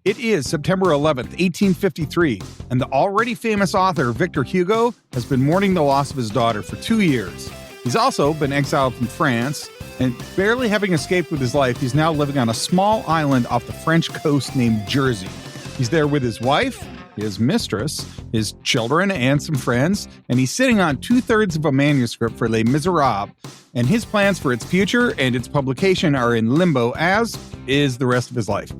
It is September 11th, 1853, and the already famous author Victor Hugo has been mourning the loss of his daughter for 2 years. He's also been exiled from France, and barely having escaped with his life, he's now living on a small island off the French coast named Jersey. He's there with his wife, his mistress, his children, and some friends, and he's sitting on 2/3 of a manuscript for Les Misérables, and his plans for its future and its publication are in limbo, as is the rest of his life.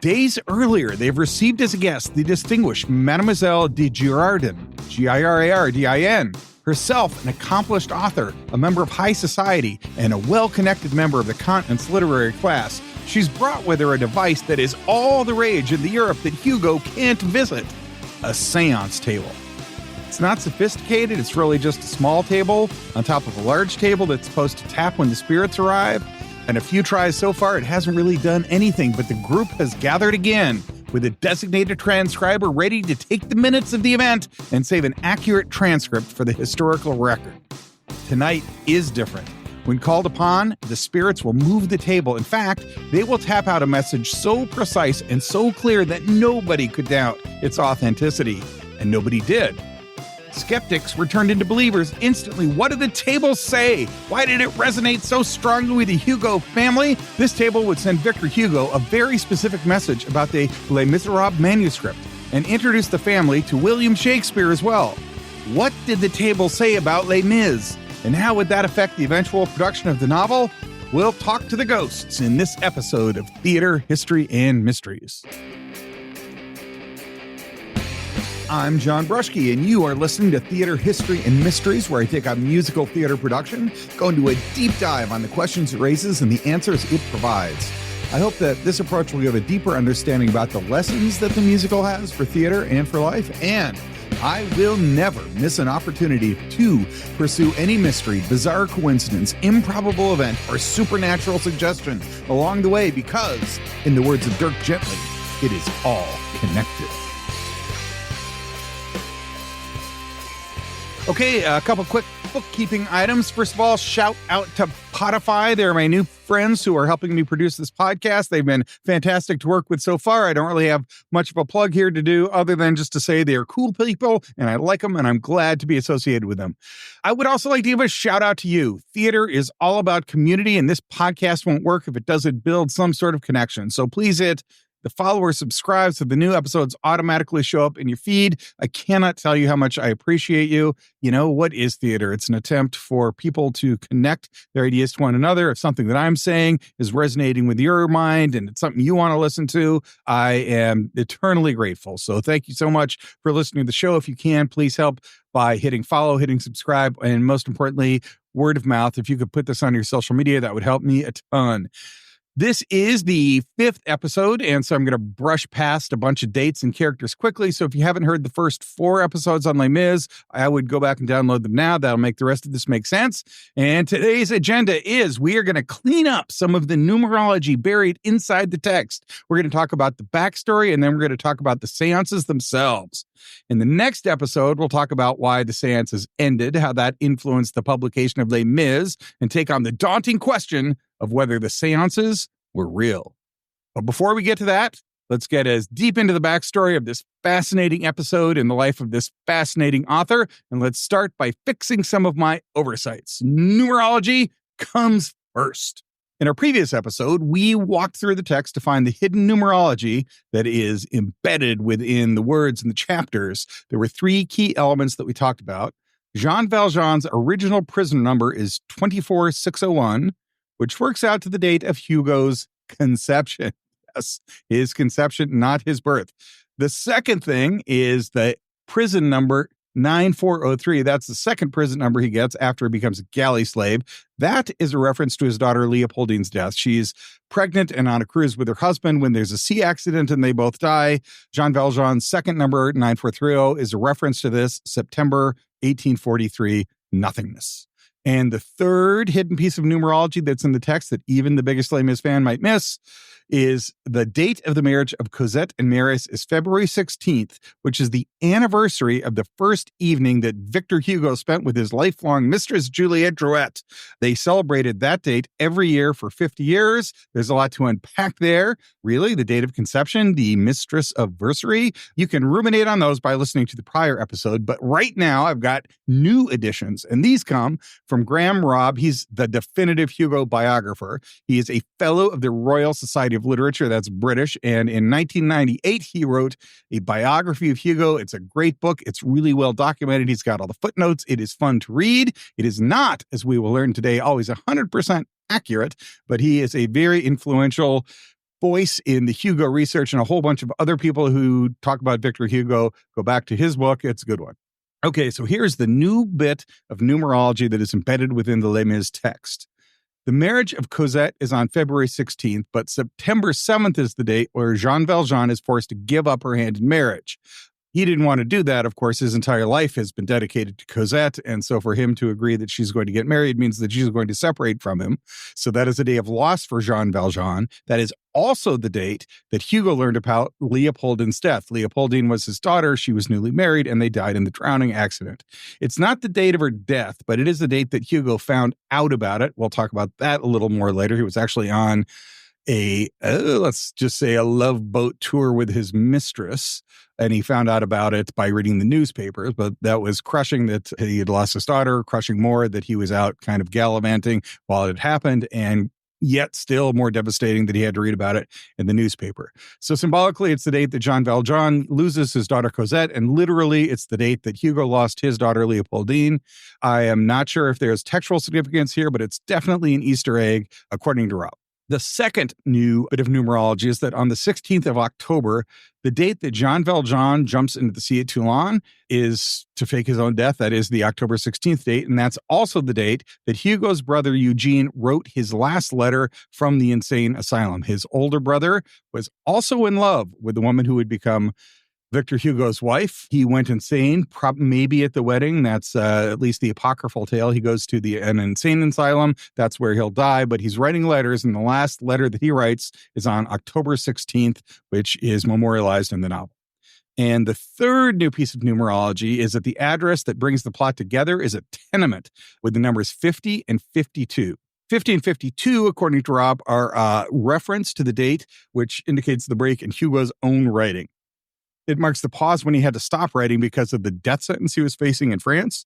Days earlier, they've received as a guest the distinguished Mademoiselle de Girardin, Girardin, herself an accomplished author, a member of high society, and a well-connected member of the continent's literary class. She's brought with her a device that is all the rage in the Europe that Hugo can't visit, a seance table. It's not sophisticated, it's really just a small table on top of a large table that's supposed to tap when the spirits arrive. And a few tries so far, it hasn't really done anything, but the group has gathered again with a designated transcriber ready to take the minutes of the event and save an accurate transcript for the historical record. Tonight is different. When called upon, the spirits will move the table. In fact, they will tap out a message so precise and so clear that nobody could doubt its authenticity. And nobody did. Skeptics were turned into believers instantly. What did the table say? Why did it resonate so strongly with the Hugo family? This table would send Victor Hugo a very specific message about the Les Misérables manuscript and introduce the family to William Shakespeare as well. What did the table say about Les Mis? And how would that affect the eventual production of the novel? We'll talk to the ghosts in this episode of Theater, History, and Mysteries. I'm John Bruschke, and you are listening to Theater, History, and Mysteries, where I take a musical theater production, go into a deep dive on the questions it raises and the answers it provides. I hope that this approach will give a deeper understanding about the lessons that the musical has for theater and for life, and I will never miss an opportunity to pursue any mystery, bizarre coincidence, improbable event, or supernatural suggestion along the way because, in the words of Dirk Gently, it is all connected. Okay, a couple quick bookkeeping items. First of all, shout out to Spotify. They're my new friends who are helping me produce this podcast. They've been fantastic to work with so far. I don't really have much of a plug here to do other than just to say they're cool people and I like them and I'm glad to be associated with them. I would also like to give a shout out to you. Theater is all about community and this podcast won't work if it doesn't build some sort of connection. So please hit the follow or subscribe so the new episodes automatically show up in your feed. I cannot tell you how much I appreciate you. You know, what is theater? It's an attempt for people to connect their ideas to one another. If something that I'm saying is resonating with your mind and it's something you want to listen to, I am eternally grateful. So thank you so much for listening to the show. If you can, please help by hitting follow, hitting subscribe, and most importantly, word of mouth. If you could put this on your social media, that would help me a ton. This is the 5th episode, and so I'm going to brush past a bunch of dates and characters quickly. So if you haven't heard the first 4 episodes on Les Mis, I would go back and download them now. That'll make the rest of this make sense. And today's agenda is we are going to clean up some of the numerology buried inside the text. We're going to talk about the backstory, and then we're going to talk about the seances themselves. In the next episode, we'll talk about why the seances ended, how that influenced the publication of Les Mis, and take on the daunting question of whether the seances were real. But before we get to that, let's get as deep into the backstory of this fascinating episode in the life of this fascinating author, and let's start by fixing some of my oversights. Numerology comes first. In our previous episode, we walked through the text to find the hidden numerology that is embedded within the words and the chapters. There were 3 key elements that we talked about. Jean Valjean's original prisoner number is 24601, which works out to the date of Hugo's conception. Yes, his conception, not his birth. The second thing is the prison number 9403. That's the second prison number he gets after he becomes a galley slave. That is a reference to his daughter Leopoldine's death. She's pregnant and on a cruise with her husband when there's a sea accident and they both die. Jean Valjean's second number, 9430, is a reference to this, September 1843, nothingness. And the third hidden piece of numerology that's in the text that even the biggest Les Mis fan might miss is the date of the marriage of Cosette and Maurice is February 16th, which is the anniversary of the first evening that Victor Hugo spent with his lifelong mistress, Juliette Drouet. They celebrated that date every year for 50 years. There's a lot to unpack there. Really, the date of conception, the mistress of versary. You can ruminate on those by listening to the prior episode. But right now, I've got new editions, and these come from Graham Robb. He's the definitive Hugo biographer. He is a fellow of the Royal Society of Literature, that's British, and in 1998, he wrote a biography of Hugo. It's a great book. It's really well documented. He's got all the footnotes. It is fun to read. It is not, as we will learn today, always 100% accurate, but he is a very influential voice in the Hugo research, and a whole bunch of other people who talk about Victor Hugo go back to his book. It's a good one. Okay, so here's the new bit of numerology that is embedded within the Les Mis text. The marriage of Cosette is on February 16th, but September 7th is the date where Jean Valjean is forced to give up her hand in marriage. He didn't want to do that. Of course, his entire life has been dedicated to Cosette. And so for him to agree that she's going to get married means that she's going to separate from him. So that is a day of loss for Jean Valjean. That is also the date that Hugo learned about Leopoldin's death. Leopoldine was his daughter. She was newly married and they died in the drowning accident. It's not the date of her death, but it is the date that Hugo found out about it. We'll talk about that a little more later. He was actually on let's just say a love boat tour with his mistress, and he found out about it by reading the newspapers. But that was crushing that he had lost his daughter, crushing more that he was out kind of gallivanting while it happened, and yet still more devastating that he had to read about it in the newspaper. So symbolically, it's the date that Jean Valjean loses his daughter Cosette, and literally it's the date that Hugo lost his daughter Leopoldine. I am not sure if there's textual significance here, but it's definitely an Easter egg, according to Rob. The second new bit of numerology is that on the 16th of October, the date that Jean Valjean jumps into the sea at Toulon is to fake his own death. That is the October 16th date. And that's also the date that Hugo's brother Eugene wrote his last letter from the insane asylum. His older brother was also in love with the woman who would become Victor Hugo's wife. He went insane, maybe at the wedding. That's at least the apocryphal tale. He goes to an insane asylum. That's where he'll die. But he's writing letters, and the last letter that he writes is on October 16th, which is memorialized in the novel. And the third new piece of numerology is that the address that brings the plot together is a tenement with the numbers 50 and 52. 50 and 52, according to Rob, are a reference to the date, which indicates the break in Hugo's own writing. It marks the pause when he had to stop writing because of the death sentence he was facing in France.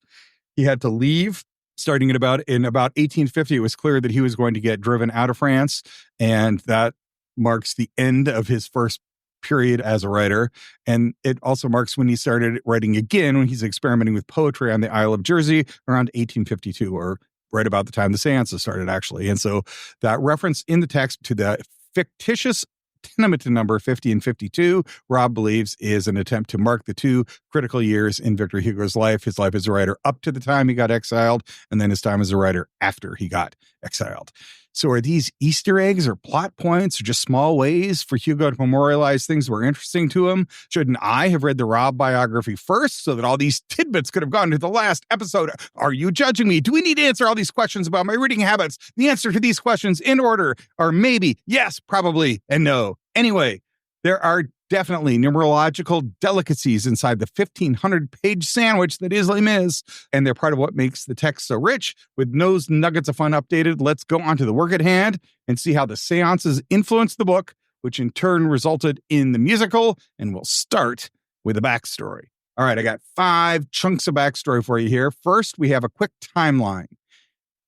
He had to leave starting in about 1850. It was clear that he was going to get driven out of France, and that marks the end of his first period as a writer. And it also marks when he started writing again, when he's experimenting with poetry on the Isle of Jersey around 1852, or right about the time the seances started, actually. And so that reference in the text to the fictitious tenement number 50 and 52, Rob believes, is an attempt to mark the two critical years in Victor Hugo's life, his life as a writer up to the time he got exiled, and then his time as a writer after he got exiled. So are these Easter eggs or plot points or just small ways for Hugo to memorialize things that were interesting to him? Shouldn't I have read the Rob biography first so that all these tidbits could have gone to the last episode? Are you judging me? Do we need to answer all these questions about my reading habits? The answer to these questions in order are maybe, yes, probably, and no. Anyway, there are definitely numerological delicacies inside the 1,500-page sandwich that is Les Mis, and they're part of what makes the text so rich. With those nuggets of fun updated, let's go on to the work at hand and see how the seances influenced the book, which in turn resulted in the musical, and we'll start with a backstory. All right, I got 5 chunks of backstory for you here. First, we have a quick timeline.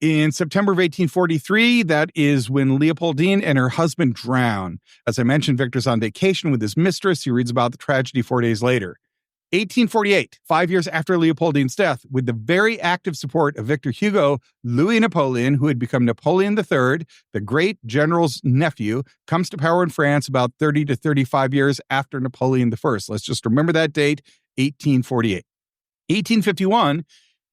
In September of 1843, that is when Leopoldine and her husband drown. As I mentioned, Victor's on vacation with his mistress. He reads about the tragedy 4 days later. 1848, 5 years after Leopoldine's death, with the very active support of Victor Hugo, Louis Napoleon, who had become Napoleon III, the great general's nephew, comes to power in France about 30 to 35 years after Napoleon I. Let's just remember that date, 1848. 1851,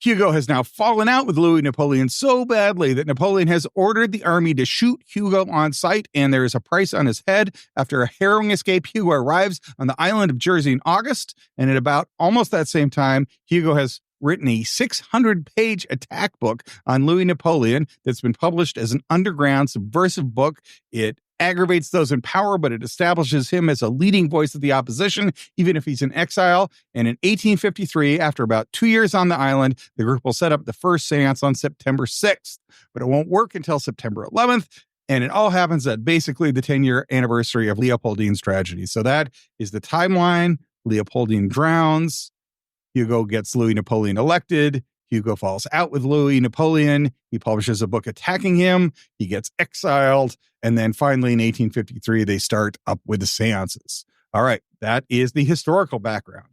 Hugo has now fallen out with Louis Napoleon so badly that Napoleon has ordered the army to shoot Hugo on sight, and there is a price on his head. After a harrowing escape, Hugo arrives on the island of Jersey in August, and at about almost that same time, Hugo has written a 600-page attack book on Louis Napoleon that's been published as an underground subversive book. It aggravates those in power, but it establishes him as a leading voice of the opposition, even if he's in exile. And in 1853, after about 2 years on the island, the group will set up the first seance on September 6th. But it won't work until September 11th. And it all happens at basically the 10-year anniversary of Leopoldine's tragedy. So that is the timeline. Leopoldine drowns. Hugo gets Louis Napoleon elected. Hugo falls out with Louis Napoleon. He publishes a book attacking him. He gets exiled. And then finally in 1853, they start up with the seances. All right, that is the historical background.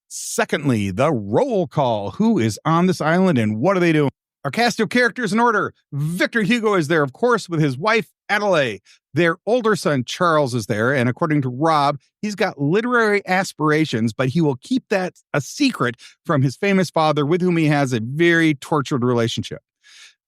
Secondly, the roll call. Who is on this island and what are they doing? Our cast of characters in order. Victor Hugo is there, of course, with his wife, Adelaide. Their older son, Charles, is there. And according to Rob, he's got literary aspirations, but he will keep that a secret from his famous father, with whom he has a very tortured relationship.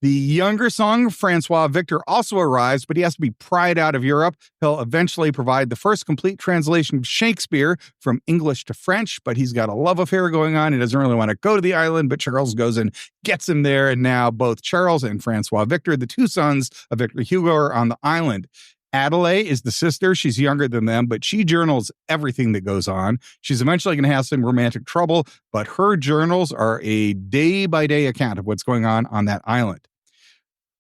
The younger son, Francois Victor, also arrives, but he has to be pried out of Europe. He'll eventually provide the first complete translation of Shakespeare from English to French, but he's got a love affair going on. He doesn't really want to go to the island, but Charles goes and gets him there. And now both Charles and Francois Victor, the two sons of Victor Hugo, are on the island. Adelaide is the sister. She's younger than them, but she journals everything that goes on. She's eventually going to have some romantic trouble, but her journals are a day-by-day account of what's going on that island.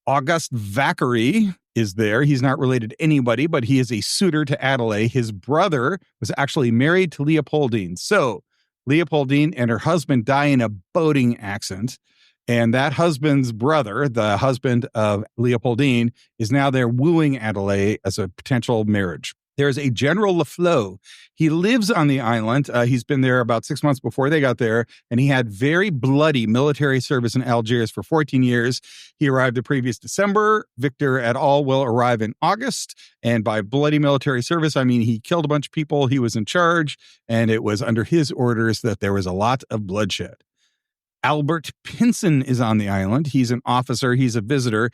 Auguste Vacquerie is there. He's not related to anybody, but he is a suitor to Adelaide. His brother was actually married to Leopoldine. So Leopoldine and her husband die in a boating accident. And that husband's brother, the husband of Leopoldine, is now there wooing Adelaide as a potential marriage. There's a General Lafleur. He lives on the island. He's been there about 6 months before they got there, and he had very bloody military service in Algiers for 14 years. He arrived the previous December. Victor et al. Will arrive in August, and by bloody military service, I mean he killed a bunch of people. He was in charge, and it was under his orders that there was a lot of bloodshed. Albert Pinson is on the island. He's an officer. He's a visitor.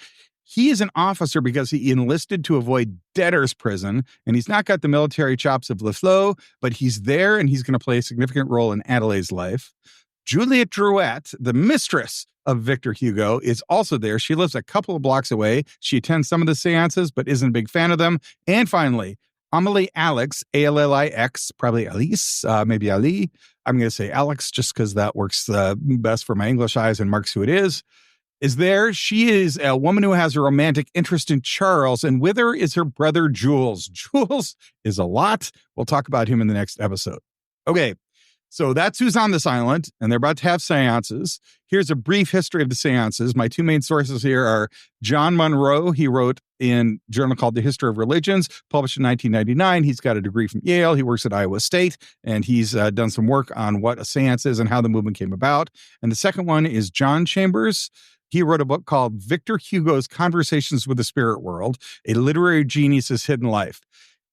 He is an officer because he enlisted to avoid debtor's prison, and he's not got the military chops of Lafleur, but he's there, and he's going to play a significant role in Adelaide's life. Juliette Drouet, the mistress of Victor Hugo, is also there. She lives a couple of blocks away. She attends some of the seances, but isn't a big fan of them. And finally, Amélie Alix, Allix, probably Alice, maybe Ali. I'm going to say Alex just because that works best for my English eyes and marks who it is there. She is a woman who has a romantic interest in Charles, and with her is her brother, Jules. Jules is a lot. We'll talk about him in the next episode. Okay, so that's who's on this island, and they're about to have seances. Here's a brief history of the seances. My two main sources here are John Monroe. He wrote in a journal called The History of Religions, published in 1999. He's got a degree from Yale. He works at Iowa State, and he's done some work on what a seance is and how the movement came about. And the second one is John Chambers. He wrote a book called Victor Hugo's Conversations with the Spirit World, A Literary Genius's Hidden Life.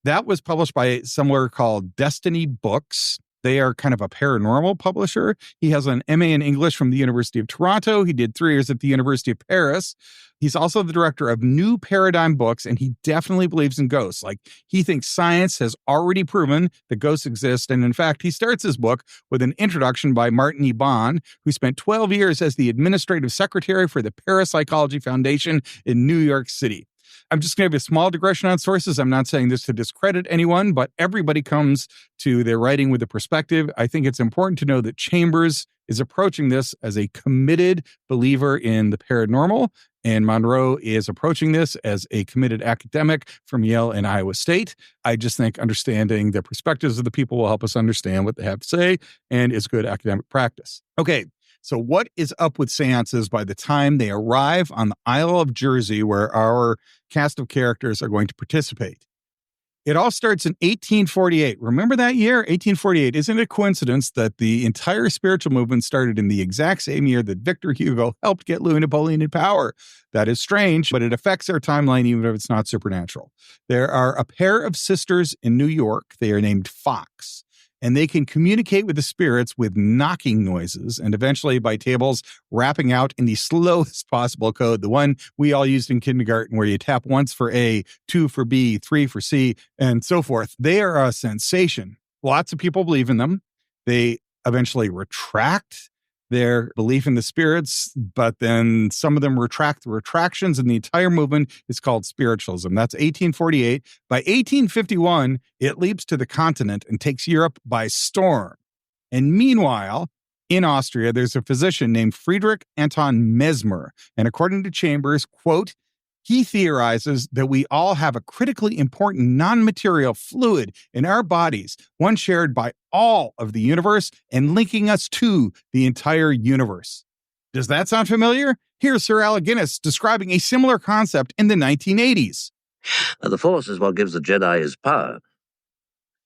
That was published by somewhere called Destiny Books. They are kind of a paranormal publisher. He has an MA in English from the University of Toronto. He did 3 years at the University of Paris. He's also the director of New Paradigm Books, and he definitely believes in ghosts. Like, he thinks science has already proven that ghosts exist. And in fact, he starts his book with an introduction by Martin E. Bond, who spent 12 years as the administrative secretary for the Parapsychology Foundation in New York City. I'm just going to have a small digression on sources. I'm not saying this to discredit anyone, but everybody comes to their writing with a perspective. I think it's important to know that Chambers is approaching this as a committed believer in the paranormal, and Monroe is approaching this as a committed academic from Yale and Iowa State. I just think understanding the perspectives of the people will help us understand what they have to say, and is good academic practice. Okay. So what is up with seances by the time they arrive on the Isle of Jersey, where our cast of characters are going to participate? It all starts in 1848. Remember that year, 1848? Isn't it a coincidence that the entire spiritual movement started in the exact same year that Victor Hugo helped get Louis Napoleon in power? That is strange, but it affects our timeline even if it's not supernatural. There are a pair of sisters in New York. They are named Fox. And they can communicate with the spirits with knocking noises, and eventually by tables rapping out in the slowest possible code, the one we all used in kindergarten, where you tap once for A, 2 for B, 3 for C, and so forth. They are a sensation. Lots of people believe in them. They eventually retract. their belief in the spirits, but then some of them retract the retractions, and the entire movement is called spiritualism. That's 1848. By 1851, it leaps to the continent and takes Europe by storm. And meanwhile, in Austria, there's a physician named Friedrich Anton Mesmer. And according to Chambers, quote, he theorizes that we all have a critically important non-material fluid in our bodies, one shared by all of the universe and linking us to the entire universe. Does that sound familiar? Here's Sir Alec Guinness describing a similar concept in the 1980s. The Force is what gives the Jedi his power.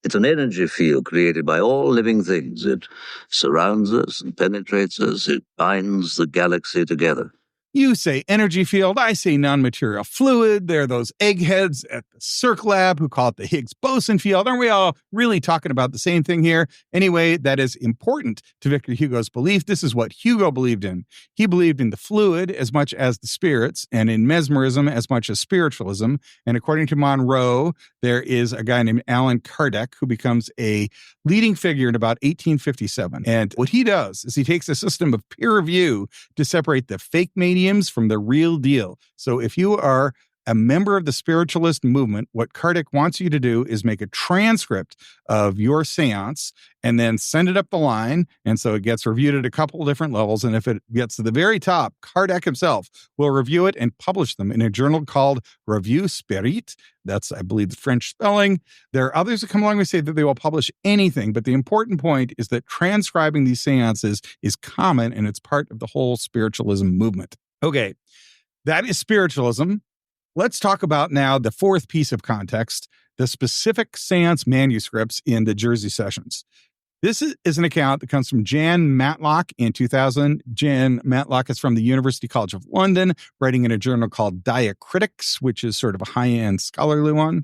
It's an energy field created by all living things. It surrounds us and penetrates us. It binds the galaxy together. You say energy field, I say non-material fluid. There are those eggheads at the Circ Lab who call it the Higgs boson field. Aren't we all really talking about the same thing here? Anyway, that is important to Victor Hugo's belief. This is what Hugo believed in. He believed in the fluid as much as the spirits, and in mesmerism as much as spiritualism. And according to Monroe, there is a guy named Allan Kardec who becomes a leading figure in about 1857. And what he does is he takes a system of peer review to separate the fake mediums from the real deal. So if you are a member of the spiritualist movement, what Kardec wants you to do is make a transcript of your seance and then send it up the line. And so it gets reviewed at a couple of different levels. And if it gets to the very top, Kardec himself will review it and publish them in a journal called Revue Spirit. That's, I believe, the French spelling. There are others that come along and say that they will publish anything. But the important point is that transcribing these seances is common and it's part of the whole spiritualism movement. Okay, that is spiritualism. Let's talk about now the fourth piece of context, the specific seance manuscripts in the Jersey sessions. This is an account that comes from Jan Matlock in 2000. Jan Matlock is from the University College of London, writing in a journal called Diacritics, which is sort of a high-end scholarly one.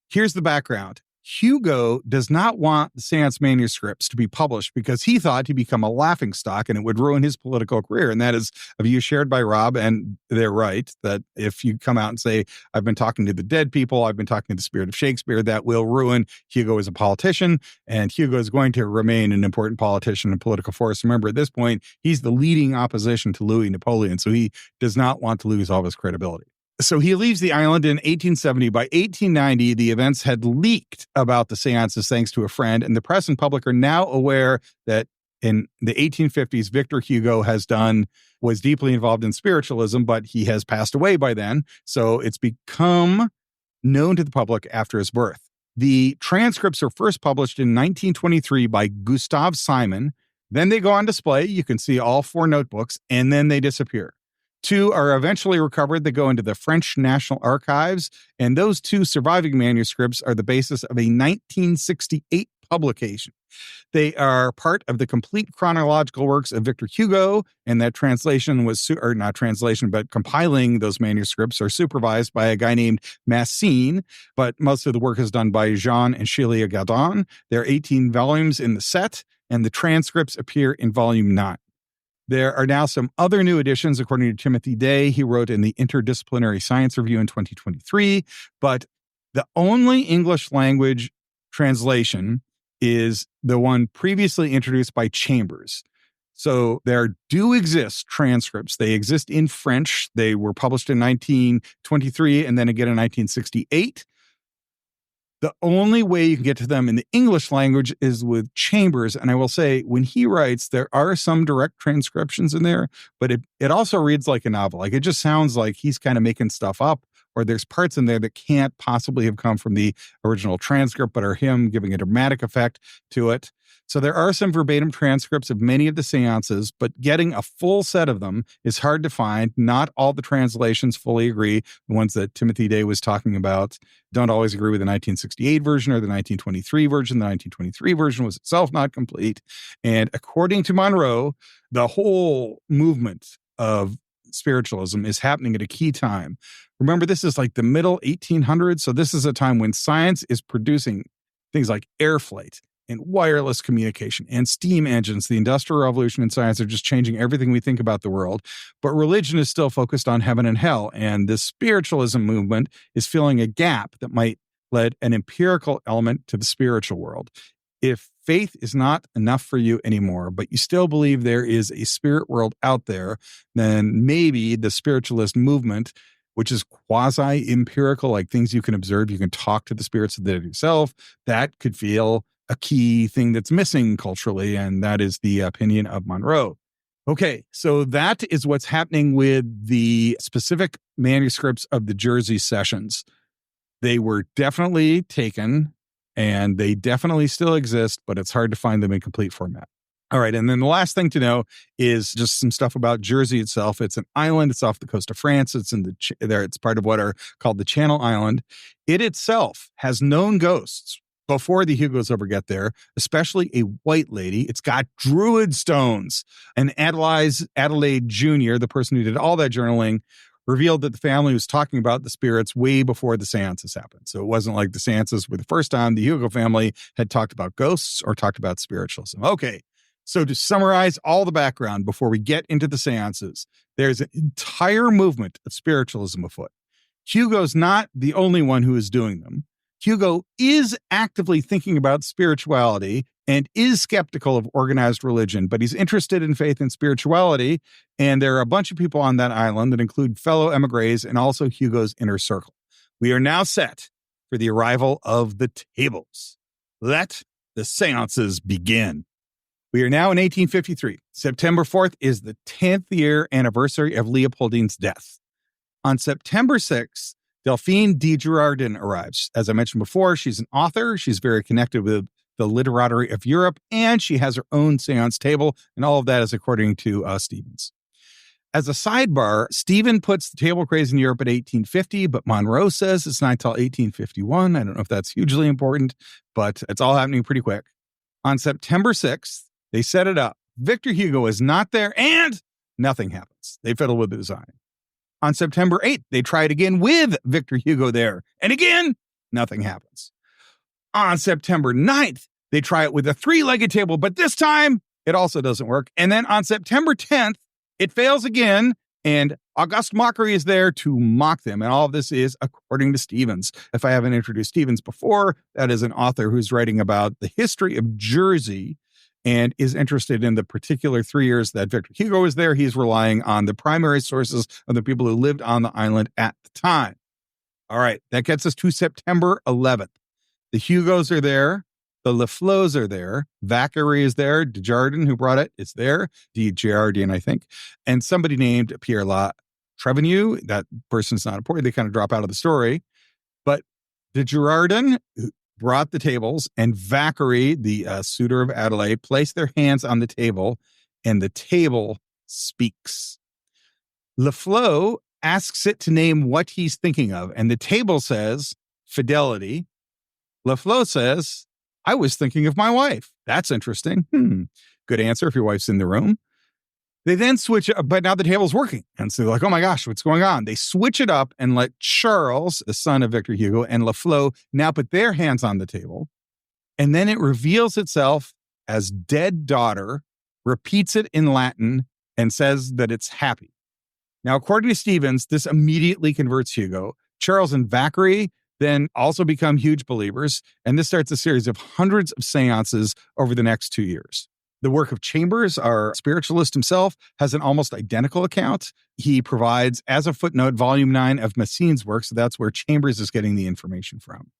Here's the background. Hugo does not want the seance manuscripts to be published because he thought he'd become a laughingstock and it would ruin his political career. And that is a view shared by Rob, and they're right, that if you come out and say, I've been talking to the dead people, I've been talking to the spirit of Shakespeare, that will ruin Hugo as a politician. And Hugo is going to remain an important politician and political force. Remember, at this point, he's the leading opposition to Louis Napoleon, so he does not want to lose all of his credibility. So he leaves the island in 1870. By 1890, the events had leaked about the seances thanks to a friend, and the press and public are now aware that in the 1850s, Victor Hugo was deeply involved in spiritualism, but he has passed away by then. So it's become known to the public after his birth. The transcripts are first published in 1923 by Gustave Simon. Then they go on display. You can see all 4 notebooks, and then they disappear. 2 are eventually recovered. They go into the French National Archives, and those 2 surviving manuscripts are the basis of a 1968 publication. They are part of the complete chronological works of Victor Hugo, and that translation was, or not translation, but compiling those manuscripts are supervised by a guy named Massine, but most of the work is done by Jean and Sheila Gaudin. There are 18 volumes in the set, and the transcripts appear in volume 9. There are now some other new editions, according to Timothy Day. He wrote in the Interdisciplinary Science Review in 2023, but the only English language translation is the one previously introduced by Chambers. So there do exist transcripts. They exist in French. They were published in 1923 and then again in 1968. The only way you can get to them in the English language is with Chambers. And I will say, when he writes, there are some direct transcriptions in there, but it also reads like a novel. Like, it just sounds like he's kind of making stuff up, or there's parts in there that can't possibly have come from the original transcript, but are him giving a dramatic effect to it. So there are some verbatim transcripts of many of the seances, but getting a full set of them is hard to find. Not all the translations fully agree. The ones that Timothy Day was talking about don't always agree with the 1968 version or the 1923 version. The 1923 version was itself not complete. And according to Monroe, the whole movement of spiritualism is happening at a key time. Remember, this is like the middle 1800s. So this is a time when science is producing things like air flight and wireless communication and steam engines. The Industrial Revolution and science are just changing everything we think about the world. But religion is still focused on heaven and hell. And this spiritualism movement is filling a gap that might lead an empirical element to the spiritual world. If faith is not enough for you anymore, but you still believe there is a spirit world out there, then maybe the spiritualist movement, which is quasi-empirical, like things you can observe, you can talk to the spirits of the dead yourself, that could feel a key thing that's missing culturally, and that is the opinion of Monroe. Okay, so that is what's happening with the specific manuscripts of the Jersey sessions. They were definitely taken, and they definitely still exist, but it's hard to find them in complete format. All right, and then the last thing to know is just some stuff about Jersey itself. It's an island. It's off the coast of France. It's in there. It's part of what are called the Channel Island. It itself has known ghosts before the Hugos ever get there, especially a white lady. It's got druid stones. And Adelaide Jr., the person who did all that journaling, revealed that the family was talking about the spirits way before the seances happened. So it wasn't like the seances were the first time the Hugo family had talked about ghosts or talked about spiritualism. Okay, so to summarize all the background before we get into the seances, there's an entire movement of spiritualism afoot. Hugo's not the only one who is doing them. Hugo is actively thinking about spirituality and is skeptical of organized religion, but he's interested in faith and spirituality. And there are a bunch of people on that island that include fellow emigres and also Hugo's inner circle. We are now set for the arrival of the tables. Let the seances begin. We are now in 1853. September 4th is the 10th year anniversary of Leopoldine's death. On September 6th, Delphine de Girardin arrives. As I mentioned before, she's an author. She's very connected with the literati of Europe, and she has her own seance table, and all of that is according to Stevens. As a sidebar, Stephen puts the table craze in Europe at 1850, but Monroe says it's not until 1851. I don't know if that's hugely important, but it's all happening pretty quick. On September 6th, they set it up. Victor Hugo is not there, and nothing happens. They fiddle with the design. On September 8th, they try it again with Victor Hugo there. And again, nothing happens. On September 9th, they try it with a 3-legged table, but this time it also doesn't work. And then on September 10th, it fails again, and Auguste Mockery is there to mock them. And all of this is according to Stevens. If I haven't introduced Stevens before, that is an author who's writing about the history of Jersey and is interested in the particular 3 years that Victor Hugo was there. He's relying on the primary sources of the people who lived on the island at the time. All right, that gets us to September 11th. The Hugos are there. The Leflots are there. Vacquerie is there. De Girardin, who brought it, is there. De Girardin, I think. And somebody named Pierre La Trevenue. That person's not important. They kind of drop out of the story. But De Girardin brought the tables, and Vacquerie, the suitor of Adelaide, placed their hands on the table, and the table speaks. Leflot asks it to name what he's thinking of, and the table says, fidelity. Leflot says, I was thinking of my wife. That's interesting. Good answer if your wife's in the room. They then switch it, but now the table's working. And so they're like, oh my gosh, what's going on? They switch it up and let Charles, the son of Victor Hugo, and Leflot now put their hands on the table. And then it reveals itself as dead daughter, repeats it in Latin, and says that it's happy. Now, according to Stevens, this immediately converts Hugo. Charles and Vacquerie then also become huge believers, and this starts a series of hundreds of seances over the next 2 years. The work of Chambers, our spiritualist himself, has an almost identical account. He provides, as a footnote, volume 9 of Massine's work, so that's where Chambers is getting the information from.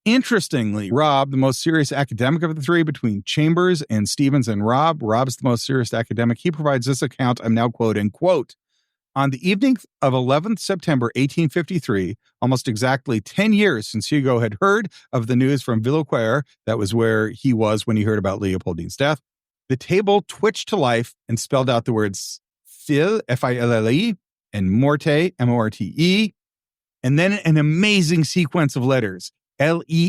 Interestingly, Rob, the most serious academic of the three, between Chambers and Stevens and Rob's the most serious academic. He provides this account I'm now quoting, quote, on the evening of 11th September 1853, almost exactly 10 years since Hugo had heard of the news from Villequier, that was where he was when he heard about Leopoldine's death, the table twitched to life and spelled out the words fil, F-I-L-L-E, and morte, M-O-R-T-E, and then an amazing sequence of letters, L-E-O-P-O-L-D-I-N-E,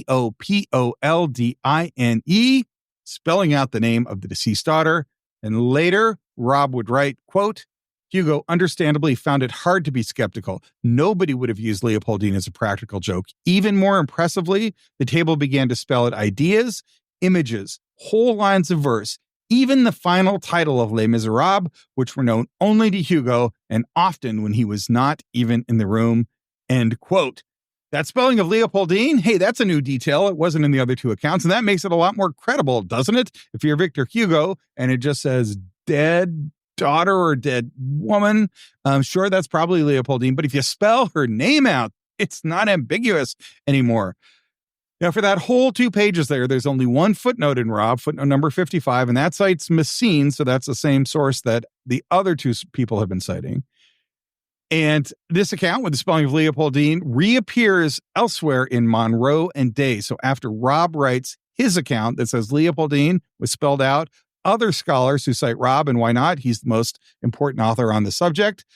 spelling out the name of the deceased daughter. And later, Rob would write, quote, Hugo understandably found it hard to be skeptical. Nobody would have used Leopoldine as a practical joke. Even more impressively, the table began to spell out ideas, images, whole lines of verse, even the final title of Les Misérables, which were known only to Hugo and often when he was not even in the room. End quote. That spelling of Leopoldine, hey, that's a new detail. It wasn't in the other two accounts, and that makes it a lot more credible, doesn't it? If you're Victor Hugo and it just says dead daughter or dead woman, I'm sure that's probably Leopoldine. But if you spell her name out, it's not ambiguous anymore. Now, for that whole 2 pages there's only one footnote in Rob, footnote number 55, and that cites Messine, so that's the same source that the other two people have been citing. And this account with the spelling of Leopoldine reappears elsewhere in Monroe and Day. So after Rob writes his account that says Leopoldine was spelled out, other scholars who cite Rob, and why not, he's the most important author on the subject,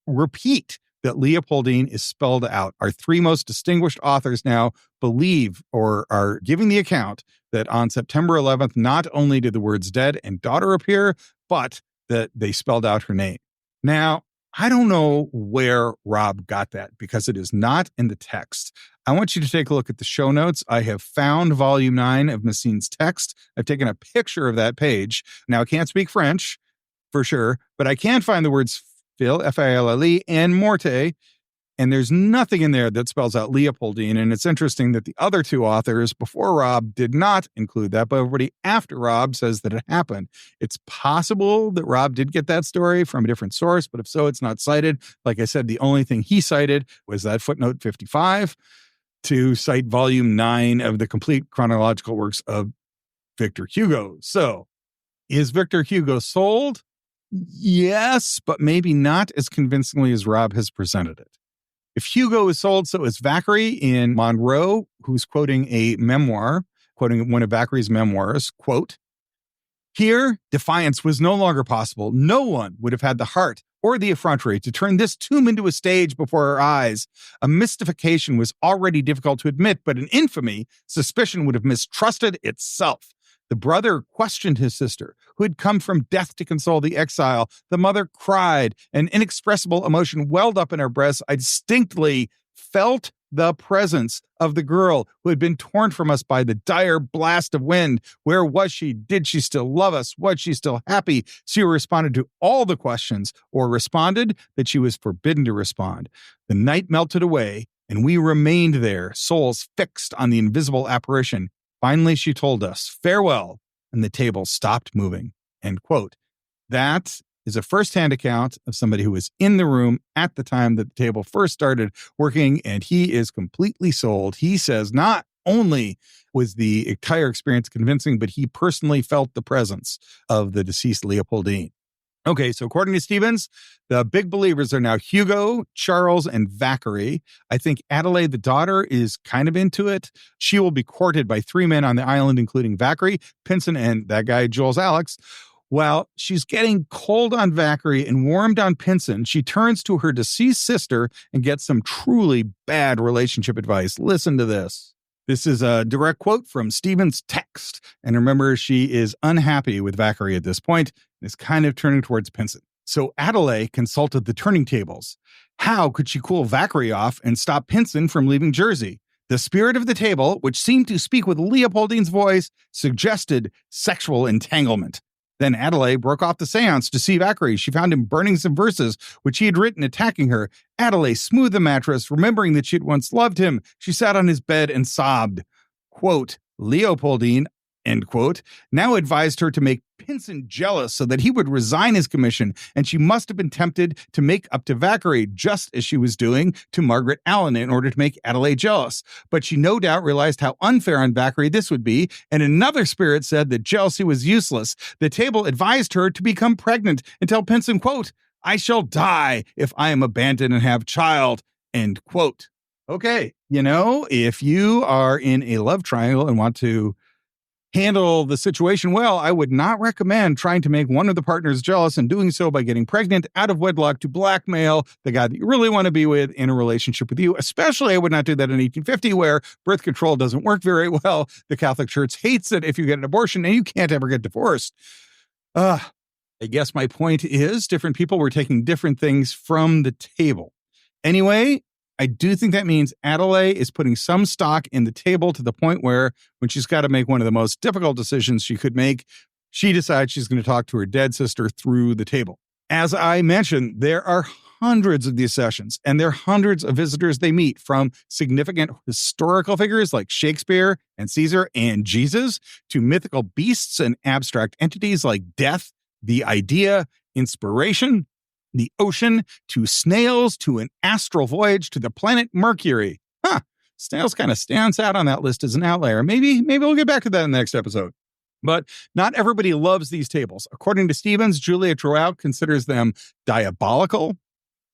repeat that Leopoldine is spelled out. Our 3 most distinguished authors now believe or are giving the account that on September 11th, not only did the words dead and daughter appear, but that they spelled out her name. Now, I don't know where Rob got that because it is not in the text. I want you to take a look at the show notes. I have found volume 9 of Messine's text. I've taken a picture of that page. Now, I can't speak French for sure, but I can find the words Phil, F-I-L-L-E, and Morte, and there's nothing in there that spells out Leopoldine. And it's interesting that the other 2 authors before Rob did not include that, but everybody after Rob says that it happened. It's possible that Rob did get that story from a different source, but if so, it's not cited. Like I said, the only thing he cited was that footnote 55 to cite volume 9 of the complete chronological works of Victor Hugo. So, is Victor Hugo sold? Yes, but maybe not as convincingly as Rob has presented it. If Hugo is sold, so is Vacquerie in Monroe, who's quoting a memoir, quoting one of Vacquerie's memoirs, quote, "Here, defiance was no longer possible. No one would have had the heart or the effrontery to turn this tomb into a stage before our eyes. A mystification was already difficult to admit, but an infamy, suspicion would have mistrusted itself. The brother questioned his sister, who had come from death to console the exile. The mother cried. An inexpressible emotion welled up in her breast. I distinctly felt the presence of the girl who had been torn from us by the dire blast of wind. Where was she? Did she still love us? Was she still happy? She responded to all the questions, or responded that she was forbidden to respond. The night melted away, and we remained there, souls fixed on the invisible apparition. Finally, she told us, farewell, and the table stopped moving." End quote. That is a firsthand account of somebody who was in the room at the time that the table first started working, and he is completely sold. He says not only was the entire experience convincing, but he personally felt the presence of the deceased Leopoldine. Okay, so according to Stevens, the big believers are now Hugo, Charles, and Vacquerie. I think Adelaide, the daughter, is kind of into it. She will be courted by 3 men on the island, including Vacquerie, Pinson, and that guy, Jules Alex. While she's getting cold on Vacquerie and warmed on Pinson, she turns to her deceased sister and gets some truly bad relationship advice. Listen to this. This is a direct quote from Stevens' text. And remember, she is unhappy with Vacquerie at this point and is kind of turning towards Pinson. So Adelaide consulted the turning tables. How could she cool Vacquerie off and stop Pinson from leaving Jersey? The spirit of the table, which seemed to speak with Leopoldine's voice, suggested sexual entanglement. Then Adelaide broke off the seance to see Vacquerie. She found him burning some verses, which he had written, attacking her. Adelaide smoothed the mattress, remembering that she had once loved him. She sat on his bed and sobbed. Quote, Leopoldine, end quote, now advised her to make Pinson jealous so that he would resign his commission, and she must have been tempted to make up to Vacquerie, just as she was doing to Margaret Allen in order to make Adelaide jealous. But she no doubt realized how unfair on Vacquerie this would be, and another spirit said that jealousy was useless. The table advised her to become pregnant and tell Pinson, quote, I shall die if I am abandoned and have child, end quote. Okay, if you are in a love triangle and want to handle the situation well, I would not recommend trying to make one of the partners jealous and doing so by getting pregnant out of wedlock to blackmail the guy that you really want to be with in a relationship with you. Especially, I would not do that in 1850, where birth control doesn't work very well. The Catholic Church hates it if you get an abortion, and you can't ever get divorced. I guess my point is different people were taking different things from the table. Anyway, I do think that means Adelaide is putting some stock in the table to the point where when she's got to make one of the most difficult decisions she could make, she decides she's going to talk to her dead sister through the table. As I mentioned, there are hundreds of these sessions, and there are hundreds of visitors they meet, from significant historical figures like Shakespeare and Caesar and Jesus, to mythical beasts and abstract entities like death, the idea, inspiration, the ocean, to snails, to an astral voyage to the planet Mercury. Snails kind of stands out on that list as an outlier. Maybe we'll get back to that in the next episode. But not everybody loves these tables. According to Stevens, Julia Drouot considers them diabolical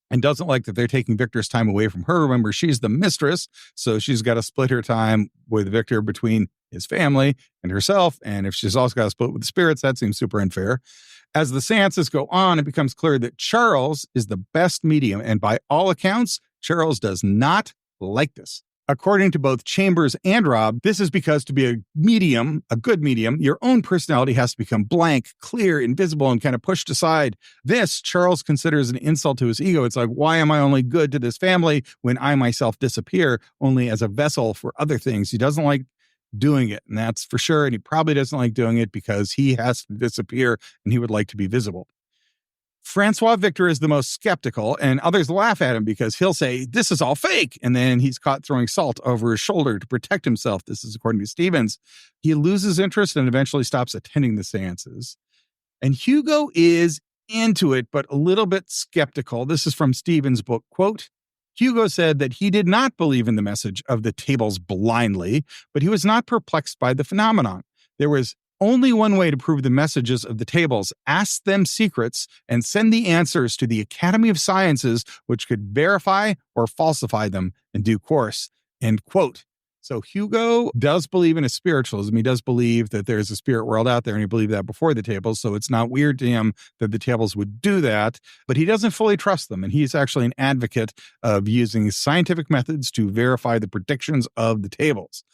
and doesn't like that they're taking Victor's time away from her. Remember, she's the mistress, so she's got to split her time with Victor between his family and herself. And if she's also got to split with the spirits, that seems super unfair. As the seances go on, it becomes clear that Charles is the best medium. And by all accounts, Charles does not like this. According to both Chambers and Rob, this is because to be a medium, a good medium, your own personality has to become blank, clear, invisible, and kind of pushed aside. This, Charles considers an insult to his ego. It's like, why am I only good to this family when I myself disappear only as a vessel for other things? He doesn't like doing it, and that's for sure. And he probably doesn't like doing it because he has to disappear and he would like to be visible. Francois Victor is the most skeptical, and others laugh at him because he'll say, this is all fake. And then he's caught throwing salt over his shoulder to protect himself. This is according to Stevens. He loses interest and eventually stops attending the seances. And Hugo is into it, but a little bit skeptical. This is from Stevens' book, quote, Hugo said that he did not believe in the message of the tables blindly, but he was not perplexed by the phenomenon. There was only one way to prove the messages of the tables: ask them secrets and send the answers to the Academy of Sciences, which could verify or falsify them in due course. End quote. So Hugo does believe in a spiritualism. He does believe that there's a spirit world out there, and he believed that before the tables. So it's not weird to him that the tables would do that, but he doesn't fully trust them. And he's actually an advocate of using scientific methods to verify the predictions of the tables.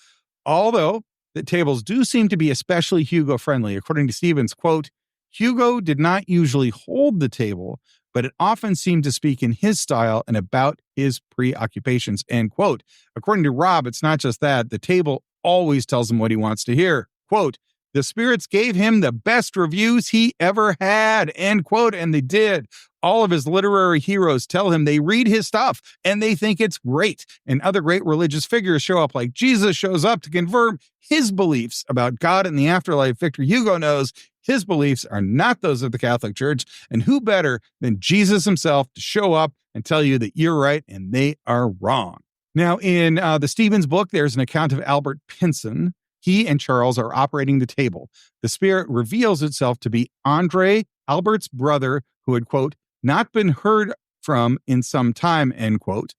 Although the tables do seem to be especially Hugo-friendly. According to Stevens, quote, Hugo did not usually hold the table, but it often seemed to speak in his style and about his preoccupations, end quote. According to Rob, it's not just that. The table always tells him what he wants to hear. Quote, the spirits gave him the best reviews he ever had, end quote, and they did. All of his literary heroes tell him they read his stuff and they think it's great. And other great religious figures show up, like Jesus shows up to confirm his beliefs about God and the afterlife. Victor Hugo knows his beliefs are not those of the Catholic Church, and who better than Jesus himself to show up and tell you that you're right and they are wrong. Now, in the Stevens book, there's an account of Albert Pinson. He and Charles are operating the table. The spirit reveals itself to be Andre, Albert's brother, who had, quote, not been heard from in some time, end quote.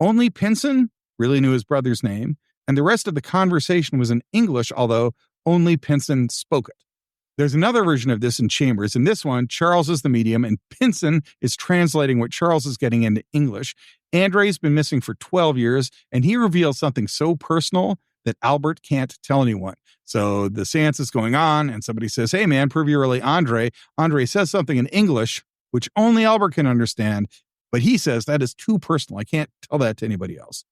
Only Pinson really knew his brother's name, and the rest of the conversation was in English, although only Pinson spoke it. There's another version of this in Chambers. In this one, Charles is the medium, and Pinson is translating what Charles is getting into English. Andre's been missing for 12 years, and he reveals something so personal that Albert can't tell anyone. So the seance is going on, and somebody says, hey, man, prove you're really Andre. Andre says something in English, which only Albert can understand, but he says that is too personal. I can't tell that to anybody else.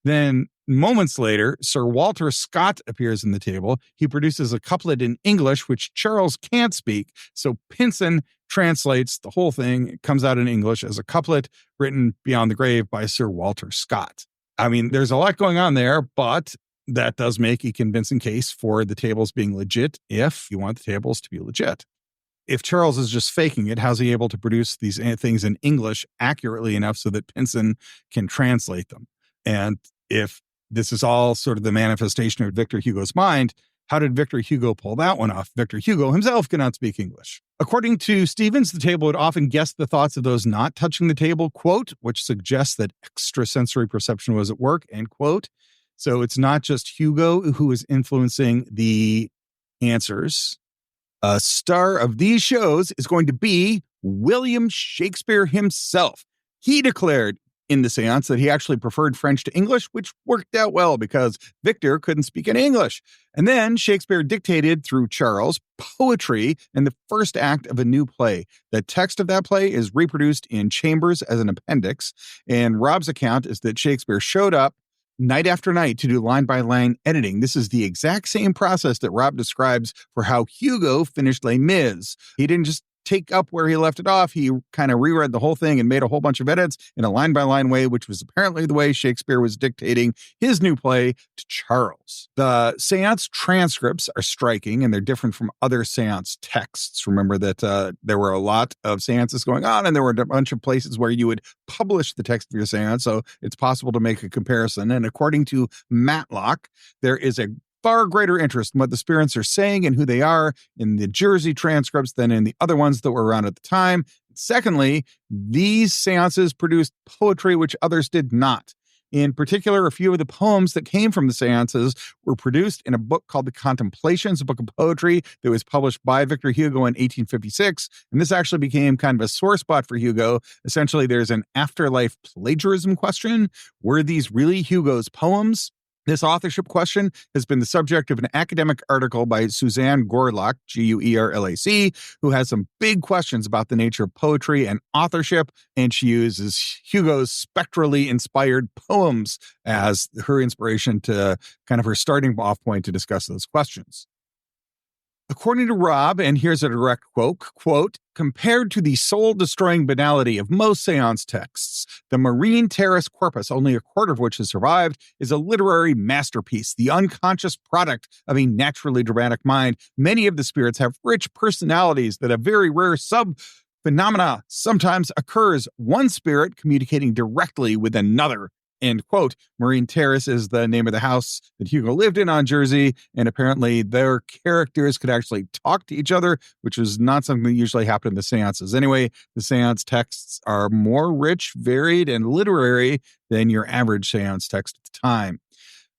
Then moments later, Sir Walter Scott appears in the table. He produces a couplet in English, which Charles can't speak. So Pinson translates the whole thing. It comes out in English as a couplet written beyond the grave by Sir Walter Scott. I mean, there's a lot going on there, but that does make a convincing case for the tables being legit if you want the tables to be legit. If Charles is just faking it, how's he able to produce these things in English accurately enough so that Pinson can translate them? And if this is all sort of the manifestation of Victor Hugo's mind, how did Victor Hugo pull that one off? Victor Hugo himself cannot speak English. According to Stevens, the table would often guess the thoughts of those not touching the table, quote, which suggests that extrasensory perception was at work, end quote. So it's not just Hugo who is influencing the answers. A star of these shows is going to be William Shakespeare himself. He declared in the seance that he actually preferred French to English, which worked out well because Victor couldn't speak any English. And then Shakespeare dictated through Charles poetry in the first act of a new play. The text of that play is reproduced in Chambers as an appendix. And Rob's account is that Shakespeare showed up night after night to do line-by-line editing. This is the exact same process that Rob describes for how Hugo finished Les Mis. He didn't just take up where he left it off. He kind of reread the whole thing and made a whole bunch of edits in a line-by-line way, which was apparently the way Shakespeare was dictating his new play to Charles. The seance transcripts are striking, and they're different from other seance texts. Remember that there were a lot of seances going on, and there were a bunch of places where you would publish the text of your seance, so it's possible to make a comparison. And according to Matlock, there is a far greater interest in what the spirits are saying and who they are in the Jersey transcripts than in the other ones that were around at the time. Secondly, these seances produced poetry which others did not. In particular, a few of the poems that came from the seances were produced in a book called The Contemplations, a book of poetry that was published by Victor Hugo in 1856. And this actually became kind of a sore spot for Hugo. Essentially, there's an afterlife plagiarism question. Were these really Hugo's poems? This authorship question has been the subject of an academic article by Suzanne Gorlac, Guerlac, who has some big questions about the nature of poetry and authorship, and she uses Hugo's spectrally inspired poems as her inspiration to kind of her starting off point to discuss those questions. According to Rob, and here's a direct quote, compared to the soul-destroying banality of most seance texts, the Marine Terrace corpus, only a quarter of which has survived, is a literary masterpiece, the unconscious product of a naturally dramatic mind. Many of the spirits have rich personalities that a very rare sub-phenomena sometimes occurs, one spirit communicating directly with another. End quote. Marine Terrace is the name of the house that Hugo lived in on Jersey, and apparently their characters could actually talk to each other, which was not something that usually happened in the seances. Anyway, the seance texts are more rich, varied, and literary than your average seance text at the time.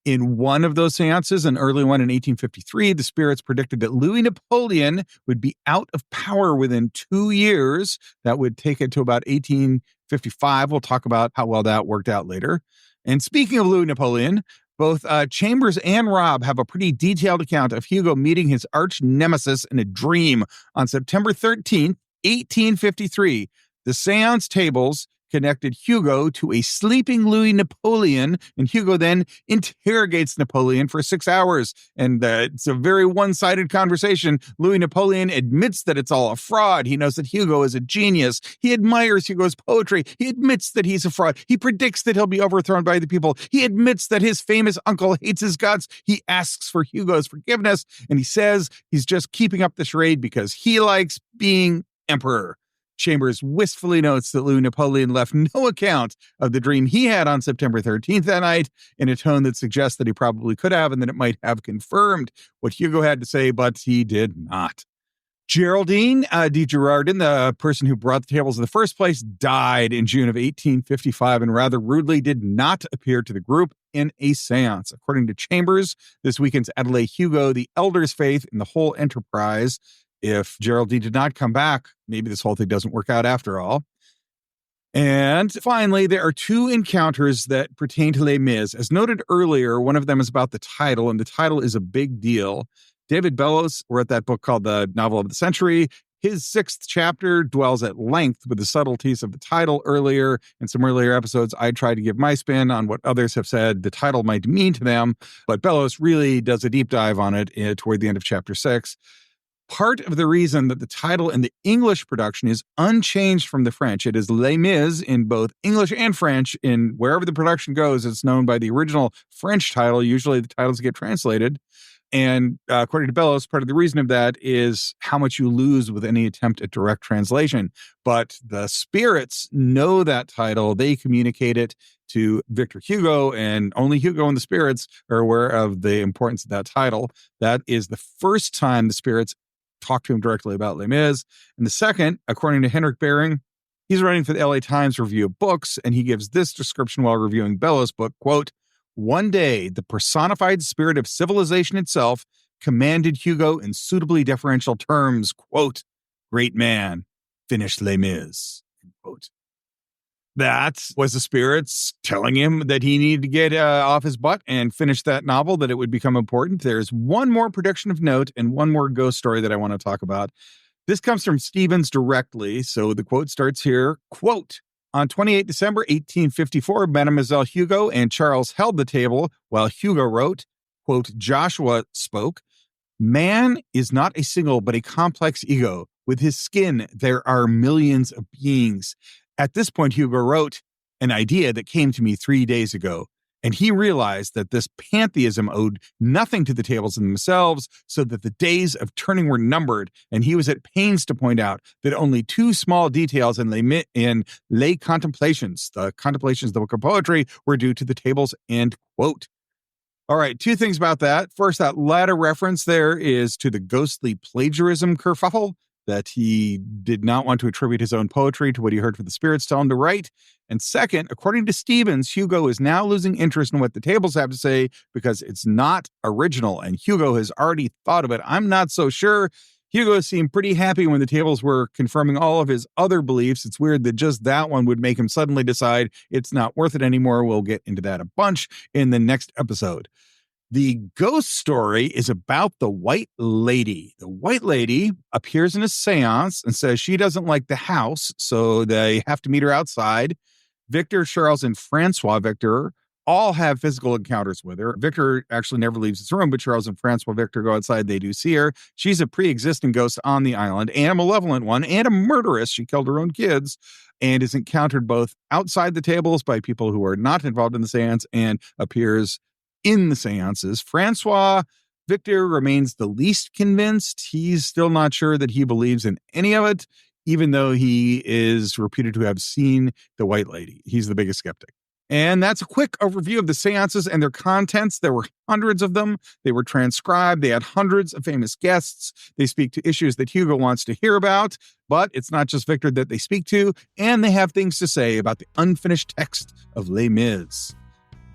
In one of those seances, an early one in 1853, the spirits predicted that Louis Napoleon would be out of power within 2 years. That would take it to about 1855. We'll talk about how well that worked out later. And speaking of Louis Napoleon, both Chambers and Robb have a pretty detailed account of Hugo meeting his arch nemesis in a dream on September 13th, 1853. The seance tables connected Hugo to a sleeping Louis Napoleon, and Hugo then interrogates Napoleon for 6 hours. And it's a very one-sided conversation. Louis Napoleon admits that it's all a fraud. He knows that Hugo is a genius. He admires Hugo's poetry. He admits that he's a fraud. He predicts that he'll be overthrown by the people. He admits that his famous uncle hates his guts. He asks for Hugo's forgiveness, and he says he's just keeping up the charade because he likes being emperor. Chambers wistfully notes that Louis Napoleon left no account of the dream he had on September 13th that night in a tone that suggests that he probably could have and that it might have confirmed what Hugo had to say, but he did not. Geraldine de Girardin, the person who brought the tables in the first place, died in June of 1855 and rather rudely did not appear to the group in a seance. According to Chambers, this weekend's Adelaide Hugo, the elder's faith in the whole enterprise. If Geraldine did not come back, maybe this whole thing doesn't work out after all. And finally, there are 2 encounters that pertain to Les Mis. As noted earlier, one of them is about the title, and the title is a big deal. David Bellows wrote that book called The Novel of the Century. His 6th chapter dwells at length with the subtleties of the title. Earlier, in some earlier episodes, I tried to give my spin on what others have said the title might mean to them, but Bellows really does a deep dive on it toward the end of chapter 6. Part of the reason that the title in the English production is unchanged from the French, it is Les Mis in both English and French. In wherever the production goes, it's known by the original French title. Usually the titles get translated. And according to Bellows, part of the reason of that is how much you lose with any attempt at direct translation. But the spirits know that title. They communicate it to Victor Hugo, and only Hugo and the spirits are aware of the importance of that title. That is the first time the spirits talk to him directly about Les Mis. And the second, according to Henrik Bering, he's writing for the LA Times Review of Books, and he gives this description while reviewing Bellows' book, quote, "One day, the personified spirit of civilization itself commanded Hugo in suitably deferential terms, quote, 'Great man, finish Les Mis,' end quote." That was the spirits telling him that he needed to get off his butt and finish that novel, that it would become important. There's one more prediction of note and one more ghost story that I want to talk about. This comes from Stevens directly, so the quote starts here. Quote, "On 28 December 1854, Mademoiselle Hugo and Charles held the table while Hugo wrote, quote, Joshua spoke, 'Man is not a single but a complex ego. With his skin, there are millions of beings. At this point, Hugo wrote, an idea that came to me 3 days ago. And he realized that this pantheism owed nothing to the tables in themselves, so that the days of turning were numbered. And he was at pains to point out that only 2 small details in Les Contemplations, the Contemplations, the book of poetry, were due to the tables, end quote. All right, 2 things about that. First, that latter reference there is to the ghostly plagiarism kerfuffle, that he did not want to attribute his own poetry to what he heard from the spirits tell him to write. And second, according to Stevens, Hugo is now losing interest in what the tables have to say because it's not original, and Hugo has already thought of it. I'm not so sure. Hugo seemed pretty happy when the tables were confirming all of his other beliefs. It's weird that just that one would make him suddenly decide it's not worth it anymore. We'll get into that a bunch in the next episode. The ghost story is about the White Lady. The White Lady appears in a seance and says she doesn't like the house, so they have to meet her outside. Victor, Charles, and Francois Victor all have physical encounters with her. Victor actually never leaves his room, but Charles and Francois Victor go outside. They do see her. She's a pre-existing ghost on the island, and a malevolent one, and a murderess. She killed her own kids and is encountered both outside the tables by people who are not involved in the seance and appears in the seances. Francois Victor remains the least convinced. He's still not sure that he believes in any of it, even though he is reputed to have seen the White Lady. He's the biggest skeptic. And that's a quick overview of the seances and their contents. There were hundreds of them. They were transcribed. They had hundreds of famous guests. They speak to issues that Hugo wants to hear about, but it's not just Victor that they speak to, and they have things to say about the unfinished text of Les Mis.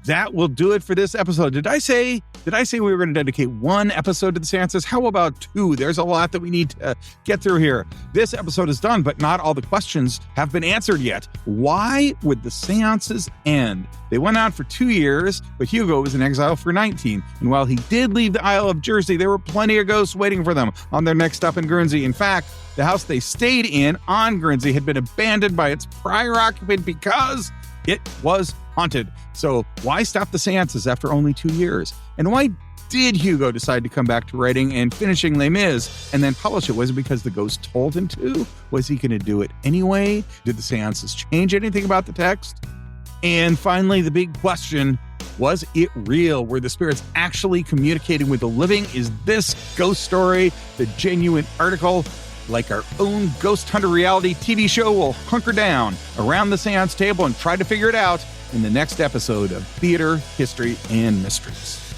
That will do it for this episode. Did I say we were going to dedicate 1 episode to the seances? How about 2? There's a lot that we need to get through here. This episode is done, but not all the questions have been answered yet. Why would the seances end? They went on for 2 years, but Hugo was in exile for 19. And while he did leave the Isle of Jersey, there were plenty of ghosts waiting for them on their next stop in Guernsey. In fact, the house they stayed in on Guernsey had been abandoned by its prior occupant because it was haunted. So why stop the seances after only 2 years? And why did Hugo decide to come back to writing and finishing Les Mis and then publish it? Was it because the ghost told him to? Was he going to do it anyway? Did the seances change anything about the text? And finally, the big question, was it real? Were the spirits actually communicating with the living? Is this ghost story the genuine article? Like our own Ghost Hunter reality TV show, will hunker down around the seance table and try to figure it out in the next episode of Theater, History, and Mysteries.